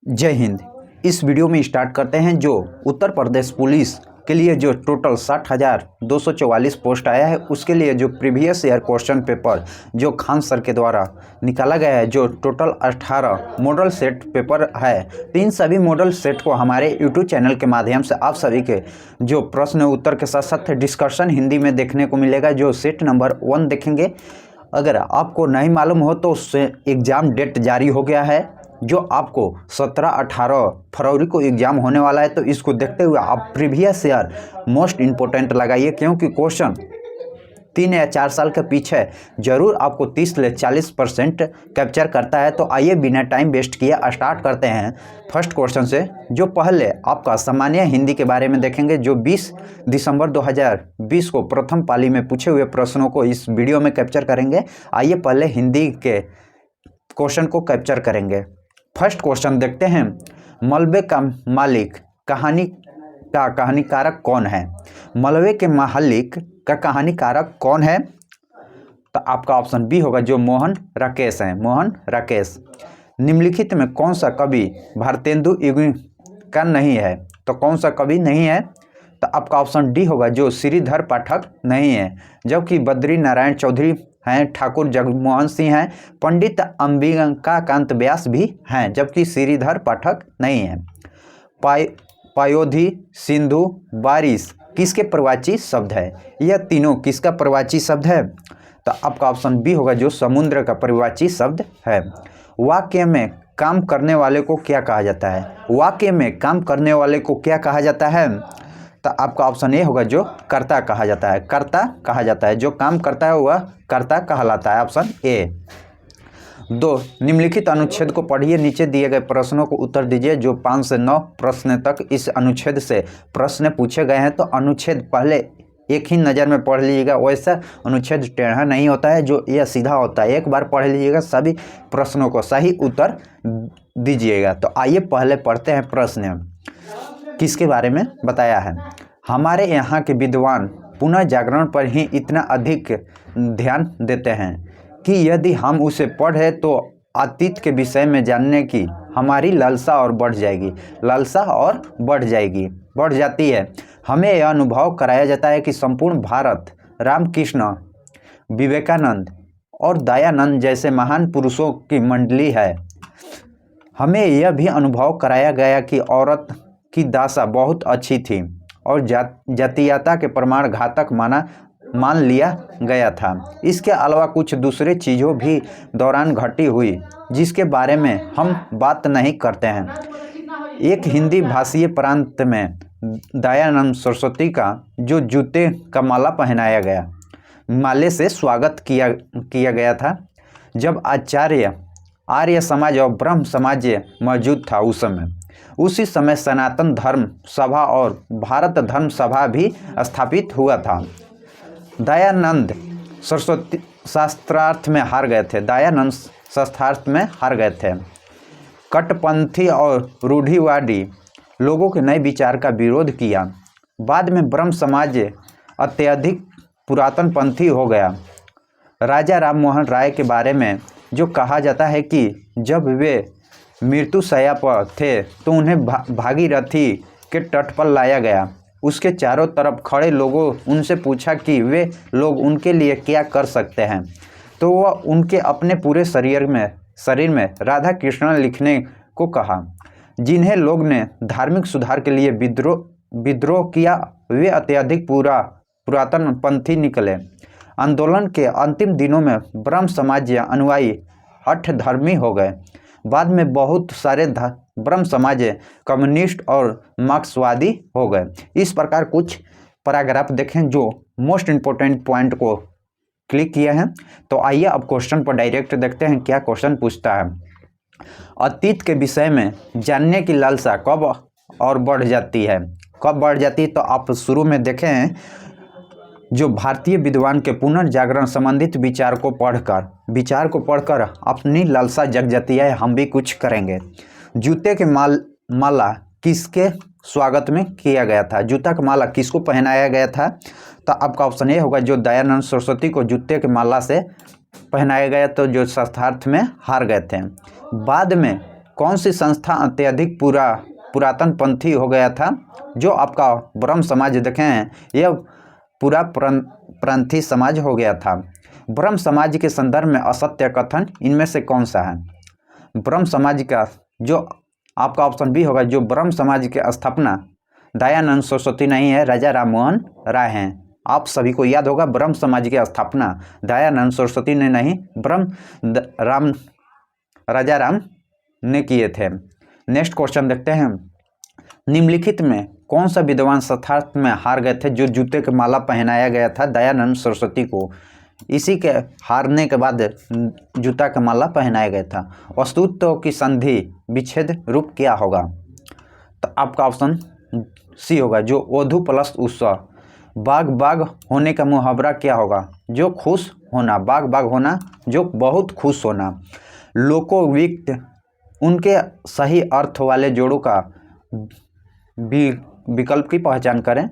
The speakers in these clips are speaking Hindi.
जय हिंद। इस वीडियो में स्टार्ट करते हैं। जो उत्तर प्रदेश पुलिस के लिए जो टोटल 60,244 पोस्ट आया है, उसके लिए जो प्रीवियस ईयर क्वेश्चन पेपर जो खान सर के द्वारा निकाला गया है, जो टोटल 18 मॉडल सेट पेपर है, तो इन सभी मॉडल सेट को हमारे यूट्यूब चैनल के माध्यम से आप सभी के जो प्रश्न उत्तर के साथ साथ डिस्कशन हिंदी में देखने को मिलेगा। जो सेट नंबर 1 देखेंगे, अगर आपको नहीं मालूम हो तो उससे एग्ज़ाम डेट जारी हो गया है, जो आपको 17-18 फरवरी को एग्ज़ाम होने वाला है। तो इसको देखते हुए आप प्रीवियस ईयर मोस्ट इम्पोर्टेंट लगाइए, क्योंकि क्वेश्चन 3 या 4 साल के पीछे ज़रूर आपको 30 से 40% कैप्चर करता है। तो आइए बिना टाइम वेस्ट किए स्टार्ट करते हैं फर्स्ट क्वेश्चन से। जो पहले आपका सामान्य हिंदी के बारे में देखेंगे, जो 20 दिसंबर 2020 को प्रथम पाली में पूछे हुए प्रश्नों को इस वीडियो में कैप्चर करेंगे। आइए पहले हिंदी के क्वेश्चन को कैप्चर करेंगे। फर्स्ट क्वेश्चन देखते हैं। मलबे का मालिक कहानी का कहानीकारक कौन है? मलबे के मालिक का कहानीकारक कौन है? तो आपका ऑप्शन बी होगा, जो मोहन राकेश हैं, मोहन राकेश। निम्नलिखित में कौन सा कवि भारतेंदु का नहीं है? तो कौन सा कवि नहीं है? तो आपका ऑप्शन डी होगा, जो श्रीधर पाठक नहीं है। जबकि बद्री नारायण चौधरी हैं, ठाकुर जगमोहन सिंह हैं, पंडित अंबिकाकांत व्यास भी हैं, जबकि श्रीधर पाठक नहीं है। पायोधी, सिंधु, बारिश किसके प्रवाची शब्द है? यह तीनों किसका प्रवाची शब्द है? तो आपका ऑप्शन बी होगा, जो समुद्र का प्रवाची शब्द है। वाक्य में काम करने वाले को क्या कहा जाता है? वाक्य में काम करने वाले को क्या कहा जाता है? तो आपका ऑप्शन ए होगा, जो कर्ता कहा जाता है, कर्ता कहा जाता है। जो काम करता है वह कर्ता कहलाता है, ऑप्शन ए। 2, निम्नलिखित अनुच्छेद को पढ़िए, नीचे दिए गए प्रश्नों को उत्तर दीजिए। जो 5 से 9 प्रश्न तक इस अनुच्छेद से प्रश्न पूछे गए हैं, तो अनुच्छेद पहले एक ही नज़र में पढ़ लीजिएगा। वैसा अनुच्छेद टेढ़ा नहीं होता है, जो यह सीधा होता है। एक बार पढ़ लीजिएगा, सभी प्रश्नों को सही उत्तर दीजिएगा। तो आइए पहले पढ़ते हैं प्रश्न किसके बारे में बताया है। हमारे यहाँ के विद्वान पुनः जागरण पर ही इतना अधिक ध्यान देते हैं कि यदि हम उसे पढ़ें तो अतीत के विषय में जानने की हमारी लालसा और बढ़ जाएगी। लालसा और बढ़ जाती है। हमें यह अनुभव कराया जाता है कि संपूर्ण भारत रामकृष्ण, विवेकानंद और दयानंद जैसे महान पुरुषों की मंडली है। हमें यह भी अनुभव कराया गया कि औरत की दशा बहुत अच्छी थी और जातीयता के प्रमाण घातक मान लिया गया था। इसके अलावा कुछ दूसरे चीज़ों भी दौरान घटी हुई, जिसके बारे में हम बात नहीं करते हैं। एक हिंदी भाषीय प्रांत में दयानंद सरस्वती का जो जूते का माला पहनाया गया, माले से स्वागत किया गया था, जब आर्य समाज और ब्रह्म समाज मौजूद था उसी समय सनातन धर्म सभा और भारत धर्म सभा भी स्थापित हुआ था। दयानंद सरस्वती शास्त्रार्थ में हार गए थे। दयानंद शास्त्रार्थ में हार गए थे। कट्टरपंथी और रूढ़िवादी लोगों के नए विचार का विरोध किया। बाद में ब्रह्म समाज अत्यधिक पुरातनपंथी हो गया। राजा राम मोहन राय के बारे में जो कहा जाता है कि जब वे मृत्युशैया पर थे तो उन्हें भागीरथी के तट पर लाया गया। उसके चारों तरफ खड़े लोगों उनसे पूछा कि वे लोग उनके लिए क्या कर सकते हैं, तो वह उनके अपने पूरे शरीर में राधा कृष्ण लिखने को कहा। जिन्हें लोग ने धार्मिक सुधार के लिए विद्रोह किया, वे अत्यधिक पुरातनपंथी निकले। आंदोलन के अंतिम दिनों में ब्रह्म समाज अनुयायी हठधर्मी हो गए। बाद में बहुत सारे ब्रह्म समाज कम्युनिस्ट और मार्क्सवादी हो गए। इस प्रकार कुछ पैराग्राफ देखें जो मोस्ट इम्पोर्टेंट पॉइंट को क्लिक किए हैं। तो आइए अब क्वेश्चन पर डायरेक्ट देखते हैं क्या क्वेश्चन पूछता है। अतीत के विषय में जानने की लालसा कब और बढ़ जाती है? कब बढ़ जाती है? तो आप शुरू में देखें, जो भारतीय विद्वान के पुनर्जागरण संबंधित विचार को पढ़कर अपनी लालसा जग जाती है, हम भी कुछ करेंगे। जूते के माला किसके स्वागत में किया गया था? जूता का माला किसको पहनाया गया था? तो आपका ऑप्शन ए होगा, जो दयानंद सरस्वती को जूते के माला से पहनाया गया, तो जो शास्त्रार्थ में हार गए थे। बाद में कौन सी संस्था अत्यधिक पुरातन पंथी हो गया था? जो आपका ब्रह्म समाज देखे हैं यह पूरा प्रांतीय समाज हो गया था। ब्रह्म समाज के संदर्भ में असत्य कथन इनमें से कौन सा है? ब्रह्म समाज का जो आपका ऑप्शन बी होगा, जो ब्रह्म समाज की स्थापना दयानंद सरस्वती नहीं है, राजा राममोहन राय हैं। आप सभी को याद होगा ब्रह्म समाज की स्थापना दयानंद सरस्वती ने नहीं, राजा राम ने किए थे। नेक्स्ट क्वेश्चन देखते हैं। निम्नलिखित में कौन सा विद्वान शस्त्रास्त्र में हार गए थे जो जूते की माला पहनाया गया था दयानंद सरस्वती को? इसी के हारने के बाद जूता का माला पहनाया गया था। वस्तुत्व की संधि विच्छेद रूप क्या होगा? तो आपका ऑप्शन सी होगा, जो वधु प्लस उत्सव। बाग बाग होने का मुहावरा क्या होगा? जो खुश होना, बाग बाग होना, जो बहुत खुश होना। लोकोविक्त उनके सही अर्थ वाले जोड़ों का विकल्प की पहचान करें।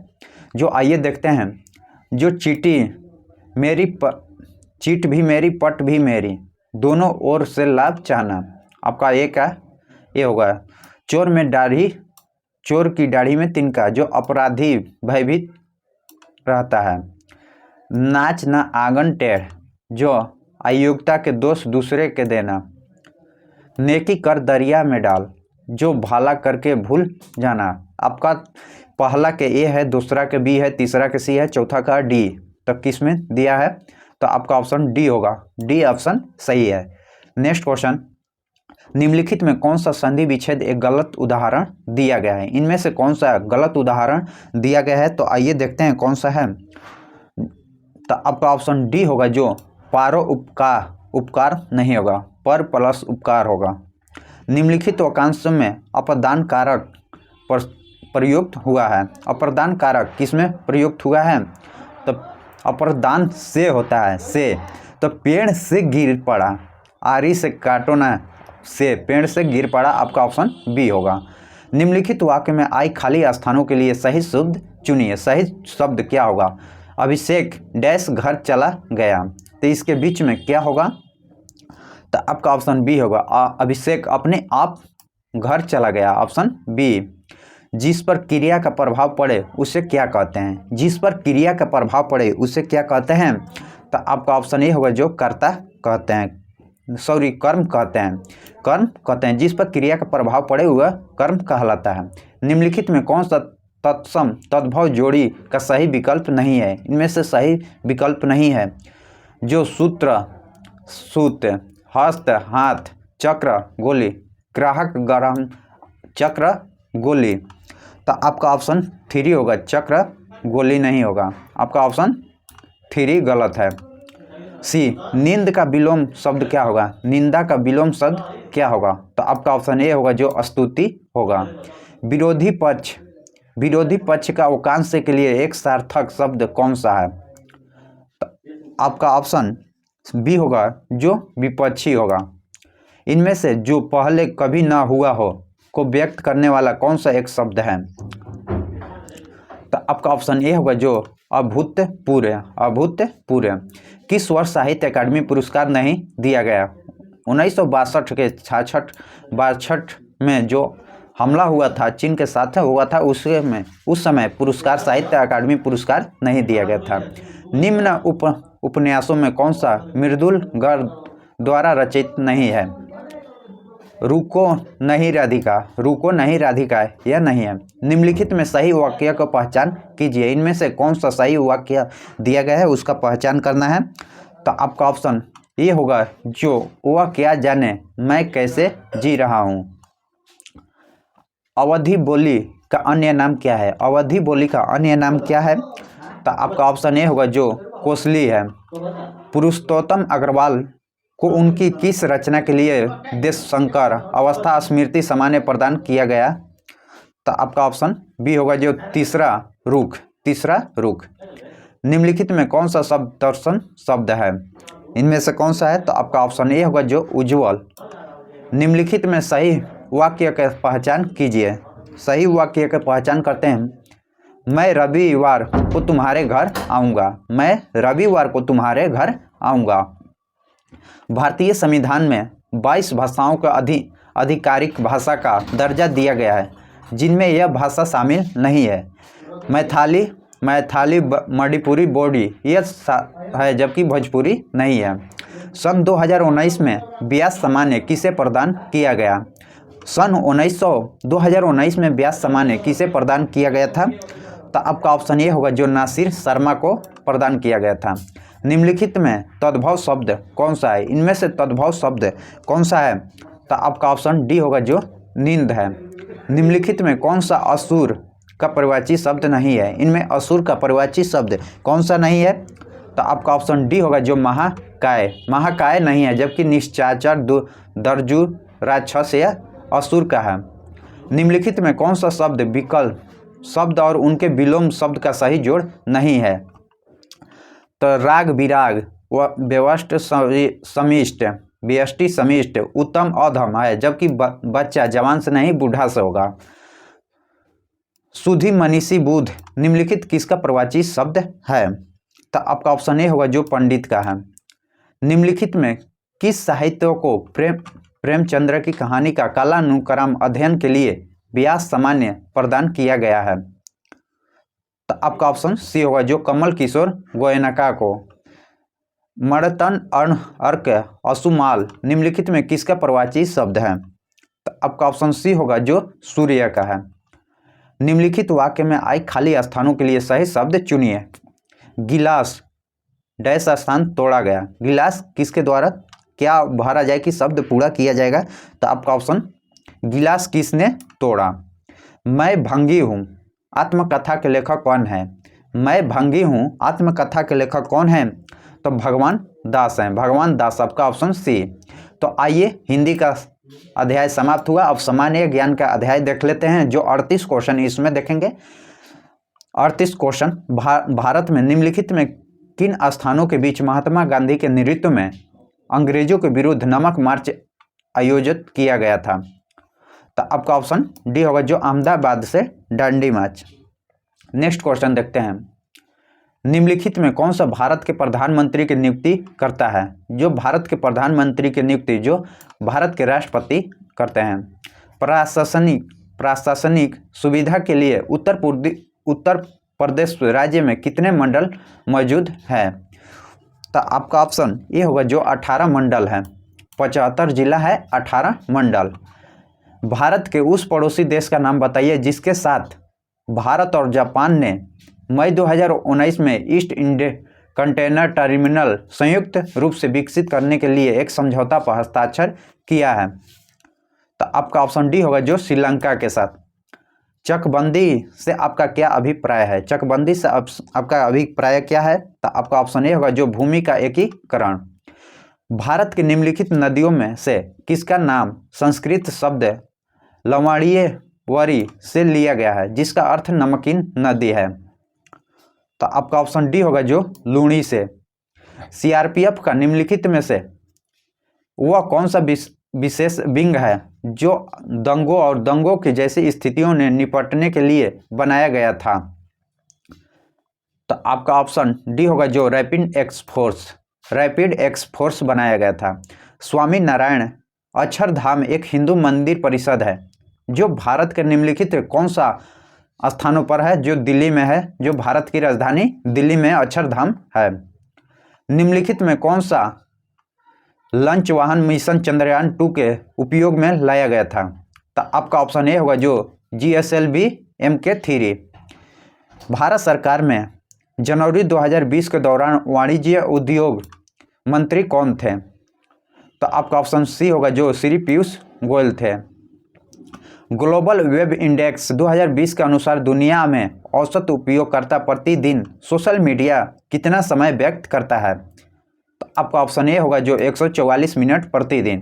जो आइए देखते हैं। जो चीटी मेरी चीट भी मेरी पट भी मेरी, दोनों ओर से लाभ चाहना। आपका एक का ये होगा। चोर में दाढ़ी, चोर की दाढ़ी में तिनका, जो अपराधी भयभीत रहता है। नाच न आंगन टेढ़, जो अयोग्यता के दोष दूसरे के देना। नेकी कर दरिया में डाल, जो भला करके भूल जाना। आपका पहला के ए है, दूसरा के बी है, तीसरा के सी है, चौथा का डी। तो किस में दिया है? तो आपका ऑप्शन डी होगा। डी ऑप्शन सही है। Next question. निम्नलिखित में कौन सा संधि विच्छेद एक गलत उदाहरण दिया गया है? इनमें से कौन सा गलत उदाहरण दिया गया है? तो आइए देखते हैं कौन सा है। तो आपका ऑप्शन डी होगा, जो पारो उपकार नहीं होगा, पर प्लस उपकार होगा। निम्नलिखित वाक्यांश में अपरदान कारक प्रयुक्त हुआ है। अपरदान कारक किसमें प्रयुक्त हुआ है? तो अपरदान से होता है, से। तो पेड़ से गिर पड़ा, आरी से काटो ना, से पेड़ से गिर पड़ा। आपका ऑप्शन बी होगा। निम्नलिखित वाक्य में आई खाली स्थानों के लिए सही शब्द चुनिए। सही शब्द क्या होगा? अभिषेक डैश घर चला गया, तो इसके बीच में क्या होगा? तो आपका ऑप्शन बी होगा। अभिषेक अपने आप घर चला गया, ऑप्शन बी। जिस पर क्रिया का प्रभाव पड़े उसे क्या कहते हैं? जिस पर क्रिया का प्रभाव पड़े उसे क्या कहते हैं? तो आपका ऑप्शन ए होगा, जो कर्ता कहते हैं, सॉरी कर्म कहते हैं। कर्म कहते हैं, जिस पर क्रिया का प्रभाव पड़े वह कर्म कहलाता है। निम्नलिखित में कौन सा तत्सम तद्भव जोड़ी का सही विकल्प नहीं है? इनमें से सही विकल्प नहीं है। जो सूत्र सूत, हस्त हाथ, चक्र गोली, ग्राहक ग्रहण, चक्र गोली। तो आपका ऑप्शन 3 होगा, चक्र गोली नहीं होगा। आपका ऑप्शन 3 गलत है। सी, नींद का विलोम शब्द क्या होगा? निंदा का विलोम शब्द क्या होगा? तो आपका ऑप्शन ए होगा, जो स्तुति होगा। विरोधी पक्ष का वाक्यांश के लिए एक सार्थक शब्द कौन सा है? तो आपका ऑप्शन बी होगा, जो विपक्षी होगा। इनमें से जो पहले कभी ना हुआ हो को व्यक्त करने वाला कौन सा एक शब्द है? तो आपका ऑप्शन ए होगा, जो अभूतपूर्व। अभूतपूर्व। किस वर्ष साहित्य अकादमी पुरस्कार नहीं दिया गया? 1962 के 62 में जो हमला हुआ था, चीन के साथ हुआ था, उस समय पुरस्कार साहित्य अकादमी पुरस्कार नहीं दिया गया था। निम्न उपन्यासों में कौन सा मृदुल गर्ग द्वारा रचित नहीं है? रुको नहीं राधिका, रुको नहीं राधिका, यह नहीं है। निम्नलिखित में सही वाक्य को पहचान कीजिए। इनमें से कौन सा सही वाक्य दिया गया है उसका पहचान करना है। तो आपका ऑप्शन ये होगा, जो वह क्या जाने मैं कैसे जी रहा हूँ। अवधि बोली का अन्य नाम क्या है? अवधि बोली का अन्य नाम क्या है? तो आपका ऑप्शन ए होगा, जो कोसली है। पुरुषोत्तम अग्रवाल को उनकी किस रचना के लिए देशशंकर अवस्था स्मृति सम्मान प्रदान किया गया? तो आपका ऑप्शन बी होगा, जो तीसरा रुख। निम्नलिखित में कौन सा शब्द दर्शन शब्द है? इनमें से कौन सा है? तो आपका ऑप्शन ए होगा, जो उज्ज्वल। निम्नलिखित में सही वाक्य की पहचान कीजिए। सही वाक्य की पहचान करते हैं। मैं रविवार को तुम्हारे घर आऊँगा। मैं रविवार को तुम्हारे घर आऊँगा। भारतीय संविधान में 22 भाषाओं का आधिकारिक भाषा का दर्जा दिया गया है जिनमें यह भाषा शामिल नहीं है? मैथाली मणिपुरी बोडी यह है जबकि भोजपुरी नहीं है। सन 2019 में व्यास सामान्य किसे प्रदान किया गया? सन 2019 में व्यास सामान्य किसे प्रदान किया गया था? तो आपका ऑप्शन ये होगा जो नासिर शर्मा को प्रदान किया गया था। निम्नलिखित में तद्भव शब्द कौन सा है? इनमें से तद्भव शब्द कौन सा है? तो आपका ऑप्शन डी होगा जो नींद है। निम्नलिखित में कौन सा असुर का परिवाची शब्द नहीं है? इनमें असुर का परिवाची शब्द कौन सा नहीं है? तो आपका ऑप्शन डी होगा जो महाकाय नहीं है, जबकि निश्चाचर, दर्जु, राक्षस या असुर का है। निम्नलिखित में कौन सा शब्द विकल्प शब्द और उनके विलोम शब्द का सही जोड़ नहीं है? तो राग विराग व व्यष्टि समिष्ट उत्तम अधम है, जबकि बच्चा जवान से नहीं बूढ़ा से होगा। सुधि मनीषी बुध निम्नलिखित किसका प्रवाची शब्द है? तो आपका ऑप्शन ए होगा जो पंडित का है। निम्नलिखित में किस साहित्य को प्रेमचंद्र की कहानी का कालानुक्रम अध्ययन के लिए व्यास सामान्य प्रदान किया गया है? तो आपका ऑप्शन सी होगा जो कमल किशोर गोयनका को। मर्तन अर्क असुमाल निम्नलिखित में किसका प्रवाची शब्द है? तो आपका ऑप्शन सी होगा जो सूर्य का है। निम्नलिखित वाक्य में आई खाली स्थानों के लिए सही शब्द चुनिए। गिलास डैश स्थान तोड़ा गया। गिलास किसके द्वारा क्या भरा जाए कि शब्द पूरा किया जाएगा? तो आपका ऑप्शन गिलास किसने तोड़ा। मैं भंगी हूँ आत्मकथा के लेखक कौन है? मैं भंगी हूँ आत्मकथा के लेखक कौन है? तो भगवान दास हैं। भगवान दास आपका ऑप्शन सी। तो आइए हिंदी का अध्याय समाप्त हुआ। अब सामान्य ज्ञान का अध्याय देख लेते हैं जो 38 क्वेश्चन इसमें देखेंगे। 38 क्वेश्चन। भारत में निम्नलिखित में किन स्थानों के बीच महात्मा गांधी के नेतृत्व में अंग्रेजों के विरुद्ध नमक मार्च आयोजित किया गया था? तो आपका ऑप्शन डी होगा जो अहमदाबाद से दांडी मार्च। नेक्स्ट क्वेश्चन देखते हैं। निम्नलिखित में कौन सा भारत के प्रधानमंत्री की नियुक्ति करता है? जो भारत के प्रधानमंत्री की नियुक्ति जो भारत के राष्ट्रपति करते हैं। प्रशासनिक सुविधा के लिए उत्तर प्रदेश राज्य में कितने मंडल मौजूद है? तो आपका ऑप्शन ये होगा जो 18 मंडल है। 75 जिला है, 18 मंडल। भारत के उस पड़ोसी देश का नाम बताइए जिसके साथ भारत और जापान ने मई 2019 में ईस्ट इंडिया कंटेनर टर्मिनल संयुक्त रूप से विकसित करने के लिए एक समझौता पर हस्ताक्षर किया है? तो आपका ऑप्शन डी होगा जो श्रीलंका के साथ। चकबंदी से आपका क्या अभिप्राय है? चकबंदी से आपका अभिप्राय क्या है? तो आपका ऑप्शन ए होगा जो भूमि का एकीकरण। भारत की निम्नलिखित नदियों में से किसका नाम संस्कृत शब्द लवणीयवरी से लिया गया है जिसका अर्थ नमकीन नदी है? तो आपका ऑप्शन डी होगा जो लूणी से। सीआरपीएफ का निम्नलिखित में से वह कौन सा विशेष विंग है जो दंगों और दंगों की जैसी स्थितियों ने निपटने के लिए बनाया गया था? तो आपका ऑप्शन डी होगा जो रैपिड एक्स फोर्स बनाया गया था। स्वामी नारायण अक्षरधाम एक हिंदू मंदिर परिषद है जो भारत के निम्नलिखित कौन सा स्थानों पर है? जो दिल्ली में है, जो भारत की राजधानी दिल्ली में अक्षरधाम है। निम्नलिखित में कौन सा लंच वाहन मिशन चंद्रयान 2 के उपयोग में लाया गया था? तो आपका ऑप्शन ए होगा जो GSLV Mk3। भारत सरकार में जनवरी 2020 के दौरान वाणिज्य उद्योग मंत्री कौन थे? तो आपका ऑप्शन सी होगा जो श्री पीयूष गोयल थे। ग्लोबल वेब इंडेक्स 2020 के अनुसार दुनिया में औसत उपयोगकर्ता प्रतिदिन सोशल मीडिया कितना समय व्यक्त करता है? तो आपका ऑप्शन ए होगा जो 144 मिनट प्रतिदिन।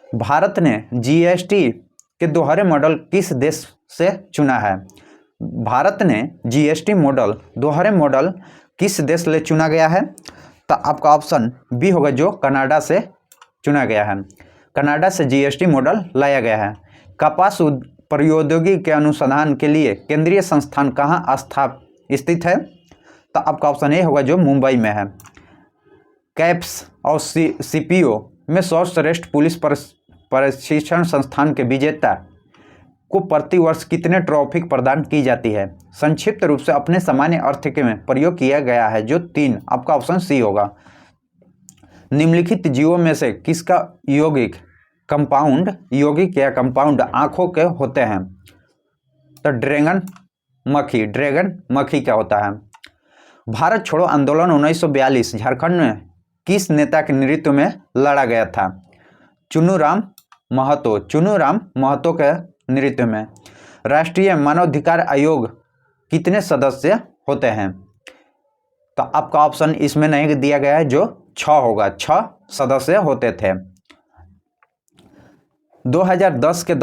भारत ने GST के दोहरे मॉडल किस देश से चुना है? भारत ने GST मॉडल दोहरे मॉडल किस देश से चुना गया है? तो आपका ऑप्शन बी होगा जो कनाडा से चुना गया है। कनाडा से GST मॉडल लाया गया है। कपास प्रौद्योगिकी के अनुसंधान के लिए केंद्रीय संस्थान कहाँ स्थित है? तो आपका ऑप्शन ए होगा जो मुंबई में है। कैप्स और CPO में सर्वश्रेष्ठ पुलिस प्रशिक्षण संस्थान के विजेता को प्रतिवर्ष कितने ट्रॉफी प्रदान की जाती है? संक्षिप्त रूप से अपने सामान्य अर्थ के में प्रयोग किया गया है जो 3, आपका ऑप्शन सी होगा। निम्नलिखित जीवों में से किसका यौगिक या कंपाउंड आंखों के होते हैं? तो ड्रैगन मक्खी क्या होता है? भारत छोड़ो आंदोलन 1942 झारखंड में किस नेता के नेतृत्व में लड़ा गया था? चुनूराम महतो के नेतृत्व में। राष्ट्रीय मानवाधिकार आयोग कितने सदस्य होते हैं? तो आपका ऑप्शन इसमें नहीं दिया गया है, जो 6 होगा, 6 सदस्य होते थे। 2010 के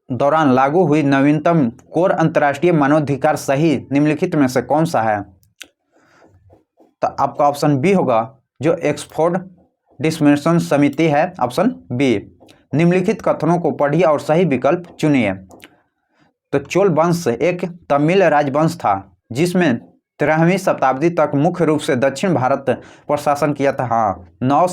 दौरान लागू हुई नवीनतम कोर अंतर्राष्ट्रीय मानवाधिकार सही निम्नलिखित में से कौन सा है? तो आपका ऑप्शन बी होगा, जो एक्सफोर्ड डिस्कशन समिति है, ऑप्शन बी। निम्नलिखित कथनों को पढ़िए और सही विकल्प चुनिए। तो चोल वंश एक तमिल राजवंश था जिसमें 13वीं शताब्दी तक मुख्य रूप से दक्षिण भारत पर शासन किया था। हाँ, 9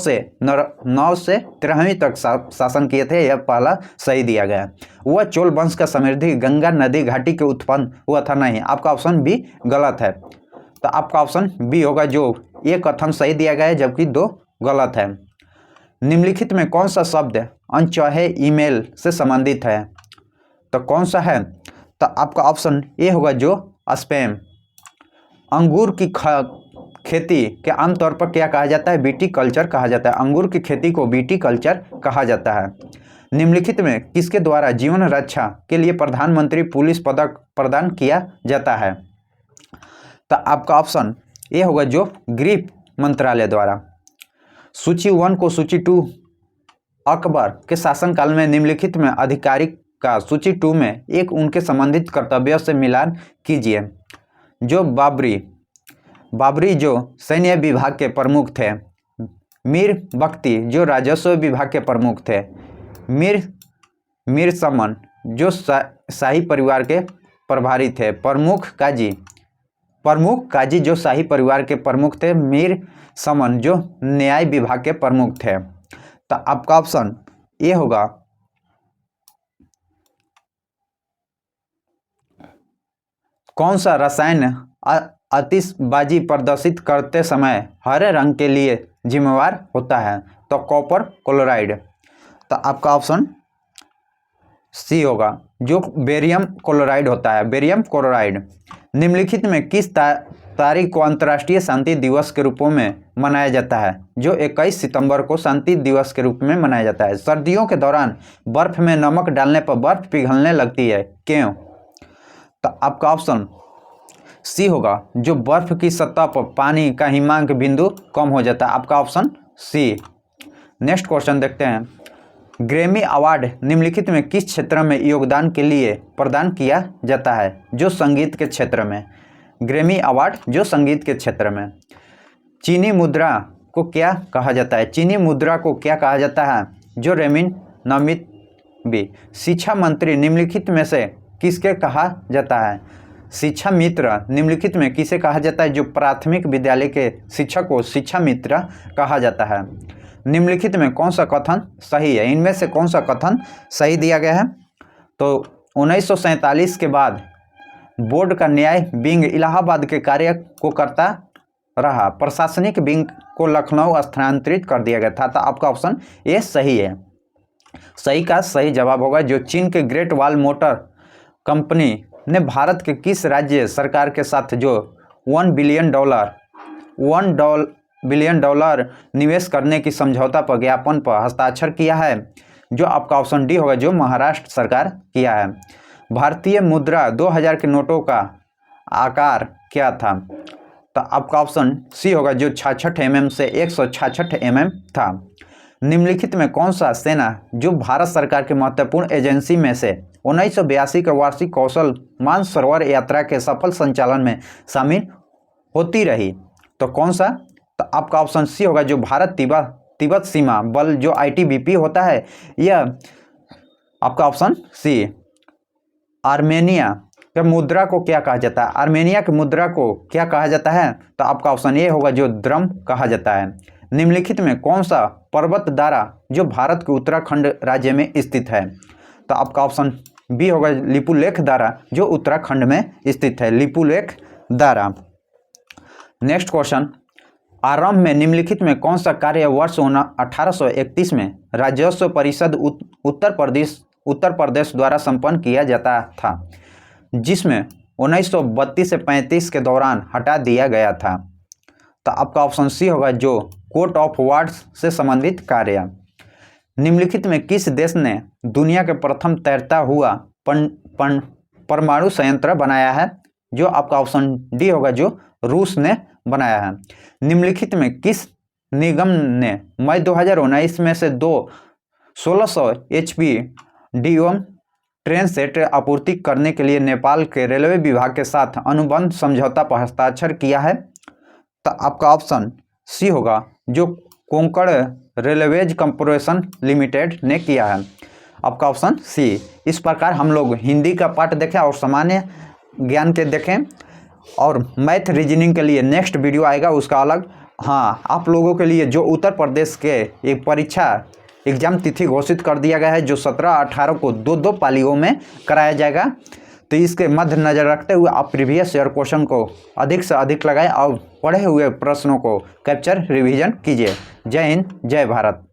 से 13वीं तक शासन किए थे, यह पहला सही दिया गया। वह चोल वंश का समृद्धि गंगा नदी घाटी के उत्पन्न हुआ था, नहीं, आपका ऑप्शन बी गलत है। तो आपका ऑप्शन बी होगा, जो एक कथन सही दिया गया है जबकि 2 गलत है। निम्नलिखित में कौन सा शब्द अनचाहे ईमेल से संबंधित है? तो कौन सा है? तो आपका ऑप्शन ए होगा, जो स्पैम। अंगूर की खेती के आमतौर पर क्या कहा जाता है? बीटी कल्चर कहा जाता है। अंगूर की खेती को बीटी कल्चर कहा जाता है। निम्नलिखित में किसके द्वारा जीवन रक्षा के लिए प्रधानमंत्री पुलिस पदक प्रदान किया जाता है? तो आपका ऑप्शन ए होगा, जो गृह मंत्रालय द्वारा। सूची 1 को सूची 2 अकबर के शासनकाल में निम्नलिखित में अधिकारी का सूची 2 में एक उनके संबंधित कर्तव्यों से मिलान कीजिए। जो बाबरी जो सैन्य विभाग के प्रमुख थे, मीर बख्ती जो राजस्व विभाग के प्रमुख थे, मीर समन जो शाही परिवार के प्रभारी थे, प्रमुख काजी जो शाही परिवार के प्रमुख थे, मीर समन जो न्याय विभाग के प्रमुख थे। तो आपका ऑप्शन ए होगा, कौन सा रसायन आतिशबाजी प्रदर्शित करते समय हरे रंग के लिए जिम्मेवार होता है? तो कॉपर क्लोराइड। तो आपका ऑप्शन सी होगा, जो बेरियम क्लोराइड होता है, बेरियम क्लोराइड। निम्नलिखित में किस तारीख को अंतर्राष्ट्रीय शांति दिवस के रूप में मनाया जाता है? जो 21 सितंबर को शांति दिवस के रूप में मनाया जाता है। सर्दियों के दौरान बर्फ में नमक डालने पर बर्फ पिघलने लगती है, क्यों? तो आपका ऑप्शन सी होगा, जो बर्फ की सतह पर पानी का हिमांक बिंदु कम हो जाता है। आपका ऑप्शन सी। नेक्स्ट क्वेश्चन देखते हैं। ग्रैमी अवार्ड निम्नलिखित में किस क्षेत्र में योगदान के लिए प्रदान किया जाता है? जो संगीत के क्षेत्र में। ग्रैमी अवार्ड जो संगीत के क्षेत्र में। चीनी मुद्रा को क्या कहा जाता है? चीनी मुद्रा को क्या कहा जाता है? जो रेमिन नमित भी। शिक्षा मंत्री निम्नलिखित में से किसके कहा जाता है? शिक्षा मित्र निम्नलिखित में किसे कहा जाता है? जो प्राथमिक विद्यालय के शिक्षक को शिक्षा मित्र कहा जाता है। निम्नलिखित में कौन सा कथन सही है? इनमें से कौन सा कथन सही दिया गया है? तो 1947 के बाद बोर्ड का न्याय विंग इलाहाबाद के कार्य को करता रहा, प्रशासनिक विंग को लखनऊ स्थानांतरित कर दिया गया था। तो आपका ऑप्शन ए सही है। सही का सही जवाब होगा, जो चीन के ग्रेट वॉल मोटर कंपनी ने भारत के किस राज्य सरकार के साथ जो $1 बिलियन निवेश करने की समझौता पर ज्ञापन पर हस्ताक्षर किया है? जो आपका ऑप्शन डी होगा, जो महाराष्ट्र सरकार किया है। भारतीय मुद्रा 2000 के नोटों का आकार क्या था? तो आपका ऑप्शन सी होगा, जो 66 mm से 166 mm था। निम्नलिखित में कौन सा सेना जो भारत सरकार की महत्वपूर्ण एजेंसी में से 1982 के वार्षिक कौशल मानसरोवर यात्रा के सफल संचालन में शामिल होती रही? तो कौन सा? तो आपका ऑप्शन सी होगा, जो भारत तिब्बत सीमा बल जो ITBP होता है। यह आपका ऑप्शन सी। आर्मेनिया के मुद्रा को क्या कहा जाता है? आर्मेनिया की मुद्रा को क्या कहा जाता है? तो आपका ऑप्शन ए होगा, जो द्रम कहा जाता है। निम्नलिखित में कौन सा पर्वत दारा जो भारत के उत्तराखंड राज्य में स्थित है? तो आपका ऑप्शन बी होगा लिपुलेख दारा जो उत्तराखंड में स्थित है, लिपुलेख दारा। नेक्स्ट क्वेश्चन, आरंभ में निम्नलिखित में कौन सा कार्य वर्ष 1831 में राजस्व परिषद उत्तर प्रदेश द्वारा संपन्न किया जाता था, जिसमें 1932 से 35 के दौरान हटा दिया गया था? तो आपका ऑप्शन सी होगा जो कोर्ट ऑफ वार्ड्स से संबंधित कार्य। निम्नलिखित में किस देश ने दुनिया के प्रथम तैरता हुआ परमाणु संयंत्र बनाया है? जो आपका ऑप्शन डी होगा जो रूस ने बनाया है। निम्नलिखित में किस निगम ने मई 2019 में से 1600 HP डीओम ट्रेन सेट आपूर्ति करने के लिए नेपाल के रेलवे विभाग के साथ अनुबंध समझौता पर हस्ताक्षर किया है? तो आपका ऑप्शन सी होगा जो कोंकण रेलवेज कॉर्पोरेशन लिमिटेड ने किया है, आपका ऑप्शन सी। इस प्रकार हम लोग हिंदी का पार्ट देखें और सामान्य ज्ञान के देखें, और मैथ रीजनिंग के लिए नेक्स्ट वीडियो आएगा उसका अलग। हाँ, आप लोगों के लिए जो उत्तर प्रदेश के एक परीक्षा एग्जाम तिथि घोषित कर दिया गया है जो 17-18 को दो पालियों में कराया जाएगा, तो इसके मद्देनजर रखते हुए आप प्रीवियस ईयर क्वेश्चन को अधिक से अधिक लगाएं और पढ़े हुए प्रश्नों को कैप्चर रिवीजन कीजिए। जय हिंद, जय भारत।